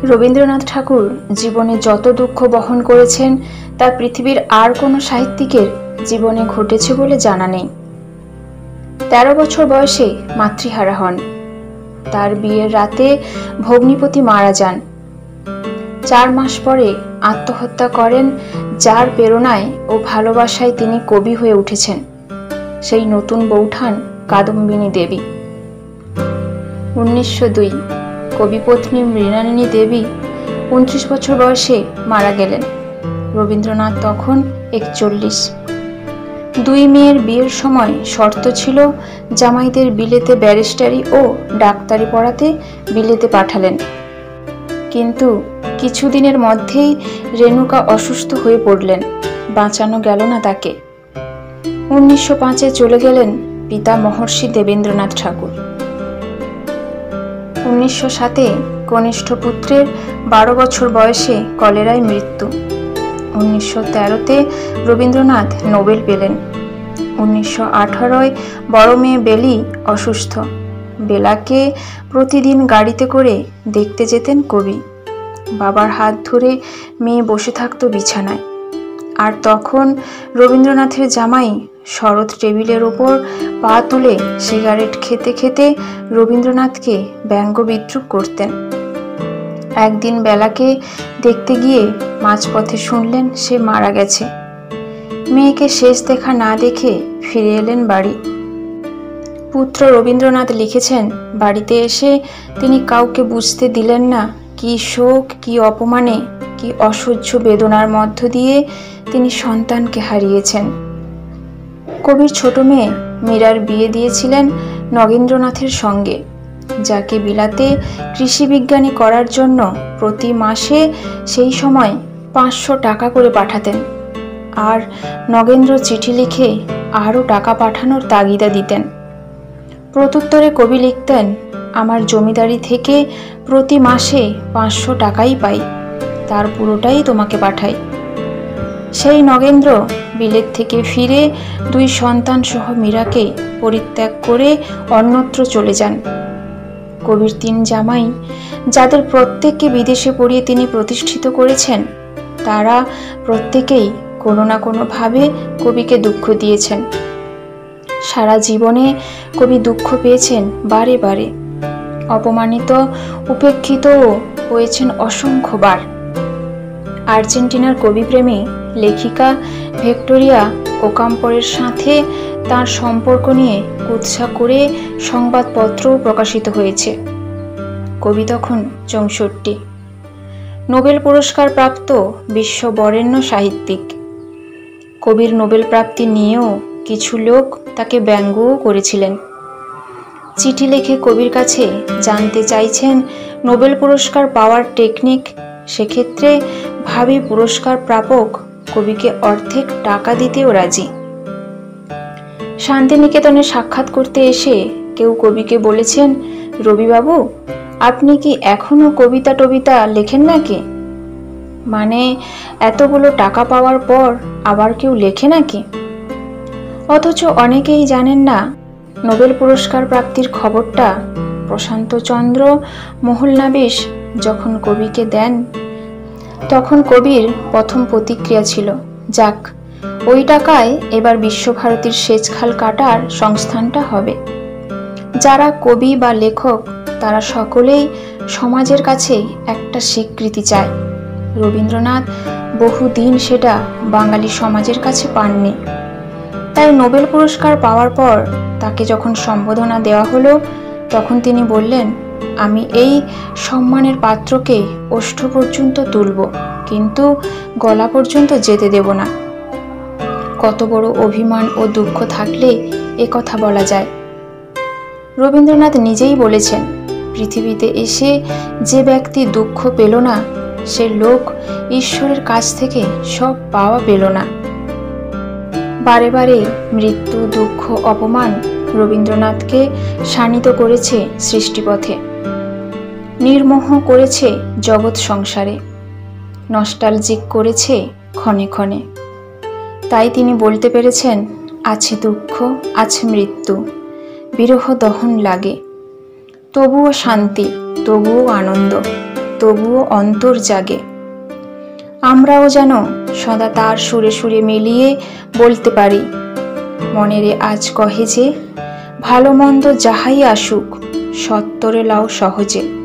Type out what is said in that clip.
রবীন্দ্রনাথ ঠাকুর জীবনে যত দুঃখ বহন করেছেন তা পৃথিবীর আর কোনো সাহিত্যিকের জীবনে ঘটেছে বলে জানা নেই। 13 বছর বয়সে মাতৃহারা হন। তার বিয়ের রাতে ভগ্নিপতি মারা যান। 4 মাস পরে আত্মহত্যা করেন, যার প্রেরণায় ও ভালোবাসায় তিনি কবি হয়ে উঠেছেন, সেই নতুন বৌঠান কাদম্বিনী দেবী। 1902 কবিপত্নী মৃণালিনী দেবী 29 বছর বয়সে মারা গেলেন। রবীন্দ্রনাথ তখন 41। 2 মেয়ের বিয়ের সময় শর্ত ছিল জামাইদের বিলেতে ব্যারিস্টারি ও ডাক্তারি পড়াতে বিলেতে পাঠালেন। কিন্তু কিছুদিনের মধ্যেই রেণুকা অসুস্থ হয়ে পড়লেন, বাঁচানো গেল না তাকে। 1905 চলে গেলেন পিতা মহর্ষি দেবেন্দ্রনাথ ঠাকুর। 1907 কনিষ্ঠ পুত্রের 12 বছর বয়সে কলেরায় মৃত্যু। 1913 রবীন্দ্রনাথ নোবেল পেলেন। 1918 বড় মেয়ে বেলি অসুস্থ। বেলাকে প্রতিদিন গাড়িতে করে দেখতে যেতেন কবি। বাবার হাত ধরে মেয়ে বসে থাকতো বিছানায়। আর তখন রবীন্দ্রনাথের জামাই শরৎ টেবিলের ওপর পা তুলে সিগারেট খেতে খেতে রবীন্দ্রনাথকে ব্যঙ্গ বিদ্রূপ করতেন। একদিন বেলাকে দেখতে গিয়ে মাঝপথে শুনলেন সে মারা গেছে। মেয়েকে শেষ দেখা না দেখে ফিরে এলেন বাড়ি। পুত্র রবীন্দ্রনাথ লিখেছেন, বাড়িতে এসে তিনি কাউকে বুঝতে দিলেন না কি শোক, কি অপমানে, কি অসহ্য বেদনার মধ্য দিয়ে তিনি সন্তানকে হারিয়েছেন। কবির ছোট মেয়ে মীরার বিয়ে দিয়েছিলেন নগেন্দ্রনাথের সঙ্গে, যাকে বিলাতে কৃষি বিজ্ঞানী করার জন্য প্রতি মাসে সেই সময় 500 টাকা করে পাঠাতেন। আর নগেন্দ্র চিঠি লিখে আরও টাকা পাঠানোর তাগিদা দিতেন। প্রত্যুত্তরে কবি লিখতেন, আমার জমিদারি থেকে প্রতি মাসে 500 টাকাই পাই, তার পুরোটাই তোমাকে পাঠাই। সেই নগেন্দ্র বিলেত থেকে ফিরে 2 সন্তান সহ মীরাকে পরিত্যাগ করে অন্যত্র চলে যান। কবির 3 জামাই, যাদের প্রত্যেককে বিদেশে পড়িয়ে তিনি প্রতিষ্ঠিত করেছেন, তারা প্রত্যেকেই কোনো না কোনোভাবে কবিকে দুঃখ দিয়েছেন। সারা জীবনে কবি দুঃখ পেয়েছেন বারে বারে, অপমানিত উপেক্ষিতও হয়েছেন অসংখ্যবার। আর্জেন্টিনার কবিপ্রেমী লেখিকা ভিক্টোরিয়া ওকাম্পোরের সাথে তার সম্পর্ক নিয়ে কুৎসা করে সংবাদপত্রও প্রকাশিত হয়েছে। কবি তখন 64। নোবেল পুরস্কার প্রাপ্ত বিশ্ববরেণ্য সাহিত্যিক। কবির নোবেল প্রাপ্তি নিয়েও কিছু লোক তাকে ব্যঙ্গও করেছিলেন। চিঠি লিখে কবির কাছে জানতে চাইছেন নোবেল পুরস্কার পাওয়ার টেকনিক। সেক্ষেত্রে ভাবী পুরস্কার প্রাপক কবিকে অর্ধেক টাকা দিতেও রাজি। শান্তিনিকেতনে সাক্ষাৎ করতে এসে কেউ কবিকে বলেছেন, রবিবাবু, আপনি কি এখনো কবিতা টবিতা লেখেন নাকি? মানে এতগুলো টাকা পাওয়ার পর আবার কেউ লেখে নাকি? অথচ অনেকেই জানেন না নোবেল পুরস্কার প্রাপ্তির খবরটা প্রশান্তচন্দ্র মহলনাবিশ যখন কবিকে দেন, তখন কবির প্রথম প্রতিক্রিয়া ছিল, যাক, ওই টাকায় এবার বিশ্বভারতীর সেচখাল কাটার সংস্থানটা হবে। যারা কবি বা লেখক তারা সকলেই সমাজের কাছে একটা স্বীকৃতি চায়। রবীন্দ্রনাথ বহুদিন সেটা বাঙালি সমাজের কাছে পাননি। তাই নোবেল পুরস্কার পাওয়ার পর তাকে যখন সম্বোধনা দেওয়া হলো, তখন তিনি বললেন, আমি এই সম্মানের পাত্রকে ওষ্ঠ পর্যন্ত তুলব, কিন্তু গলা পর্যন্ত যেতে দেব না। কত বড় অভিমান ও দুঃখ থাকলে এ কথা বলা যায়। রবীন্দ্রনাথ নিজেই বলেছেন, পৃথিবীতে এসে যে ব্যক্তি দুঃখ পেল না, সে লোক ঈশ্বরের কাছ থেকে সব পাওয়া পেল না। বারে বারে মৃত্যু, দুঃখ, অপমান রবীন্দ্রনাথকে শানিত করেছে সৃষ্টিপথে, নির্মোহ করেছে জগৎ সংসারে, নস্টালজিক করেছে ক্ষণে ক্ষণে। তাই তিনি বলতে পেরেছেন, আছে দুঃখ, আছে মৃত্যু, বিরহ দহন লাগে, তবুও শান্তি, তবুও আনন্দ। তবুও অন্তর জাগে। আমরাও যেন সদা তার সুরে সুরে মিলিয়ে বলতে পারি, মনেরে আজ কহে যে, ভালো মন্দ যাহাই আসুক সত্তরে লও সহজে।